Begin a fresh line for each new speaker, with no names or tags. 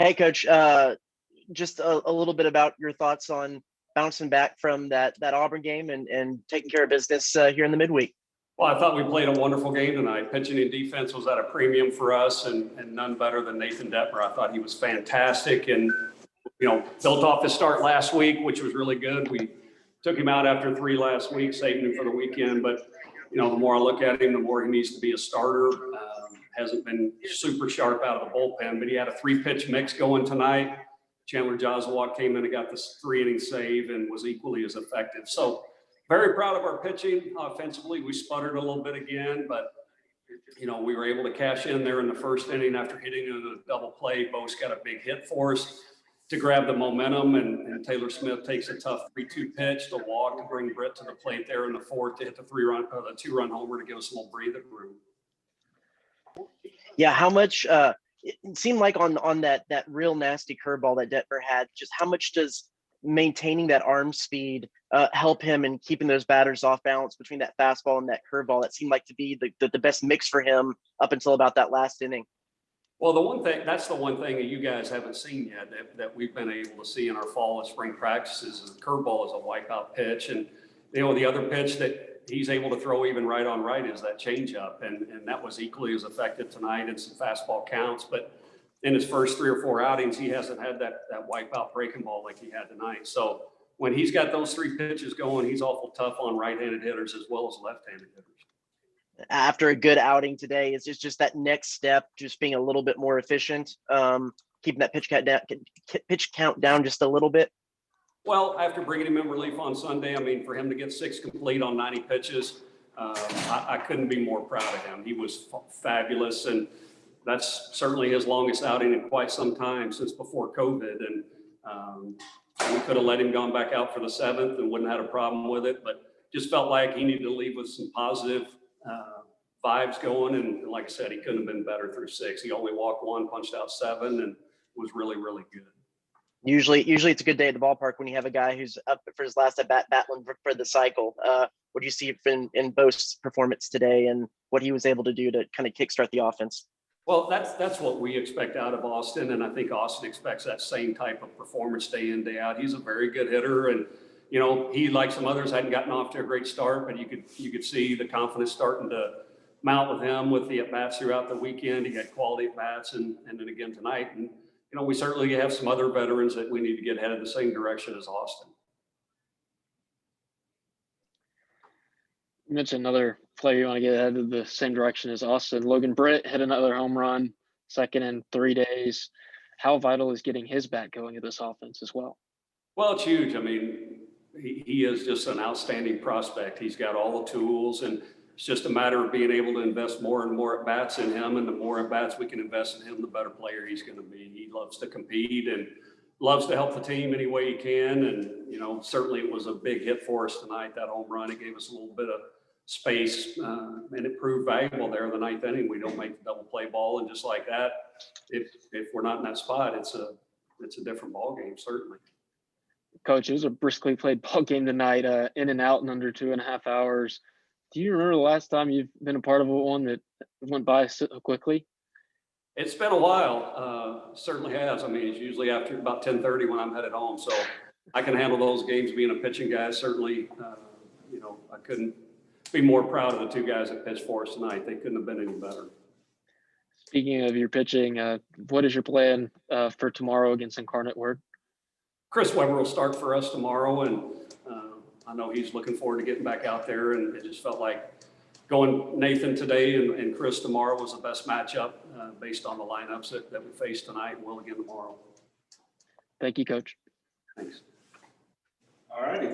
Hey, Coach. Just a little bit about your thoughts on bouncing back from that Auburn game and taking care of business here in the midweek.
Well, I thought we played a wonderful game tonight. Pitching and defense was at a premium for us, and none better than Nathan Detmer. I thought he was fantastic, and built off his start last week, which was really good. We took him out after 3 last week, saving him for the weekend. But the more I look at him, the more he needs to be a starter. Hasn't been super sharp out of the bullpen, but he had a 3-pitch mix going tonight. Chandler Josawak came in and got this 3-inning save and was equally as effective. So very proud of our pitching. Offensively, we sputtered a little bit again, but we were able to cash in there in the first inning after hitting into the double play. Bose got a big hit for us to grab the momentum, and Taylor Smith takes a tough 3-2 pitch to walk to bring Britt to the plate there in the fourth to hit the 2-run homer to give us a little breathing room.
Yeah, how much it seemed like on that real nasty curveball that Detmer had, just how much does maintaining that arm speed help him in keeping those batters off balance between that fastball and that curveball? That seemed like to be the best mix for him up until about that last inning.
Well, that's the one thing that you guys haven't seen yet that we've been able to see in our fall and spring practices is the curveball is a wipeout pitch. And, the other pitch that he's able to throw even right on right is that changeup. And that was equally as effective tonight in some fastball counts. But in his first 3 or 4 outings, he hasn't had that wipeout breaking ball like he had tonight. So when he's got those 3 pitches going, he's awful tough on right-handed hitters as well as left-handed hitters.
After a good outing today, is just that next step, just being a little bit more efficient, keeping that pitch count down just a little bit?
Well, after bringing him in relief on Sunday, for him to get 6 complete on 90 pitches, I couldn't be more proud of him. He was fabulous, and that's certainly his longest outing in quite some time since before COVID. And we could have let him gone back out for the 7th and wouldn't have had a problem with it, but just felt like he needed to leave with some positive vibes going. And like I said, he couldn't have been better through 6. He only walked 1, punched out 7, and was really, really good.
Usually it's a good day at the ballpark when you have a guy who's up for his last at bat battling for the cycle. What do you see in Bose's performance today and what he was able to do to kind of kickstart the offense?
Well, that's what we expect out of Austin, and I think Austin expects that same type of performance day in, day out. He's a very good hitter, and he, like some others, hadn't gotten off to a great start, but you could see the confidence starting to mount with him with the at-bats throughout the weekend. He had quality at-bats, and then again tonight. And we certainly have some other veterans that we need to get headed the same direction as Austin.
You mentioned another player you want to get headed the same direction as Austin. Logan Britt hit another home run, 2nd in 3 days. How vital is getting his bat going in this offense as well?
Well, it's huge. He is just an outstanding prospect. He's got all the tools, and it's just a matter of being able to invest more and more at-bats in him, and the more at-bats we can invest in him, the better player he's going to be. He loves to compete and loves to help the team any way he can, and, certainly it was a big hit for us tonight, that home run. It gave us a little bit of space, and it proved valuable there in the 9th inning. We don't make the double play ball, and just like that, if we're not in that spot, it's a different ball game, certainly.
Coach, it was a briskly played ball game tonight, in and out in under 2.5 hours. Do you remember the last time you've been a part of one that went by so quickly?
It's been a while. Certainly has. It's usually after about 10:30 when I'm headed home. So I can handle those games being a pitching guy. Certainly, I couldn't be more proud of the 2 guys that pitched for us tonight. They couldn't have been any better.
Speaking of your pitching, what is your plan for tomorrow against Incarnate Word?
Chris Webber will start for us tomorrow, and I know he's looking forward to getting back out there, and it just felt like going Nathan today and Chris tomorrow was the best matchup based on the lineups that we faced tonight and will again tomorrow.
Thank you, Coach.
Thanks.
All righty.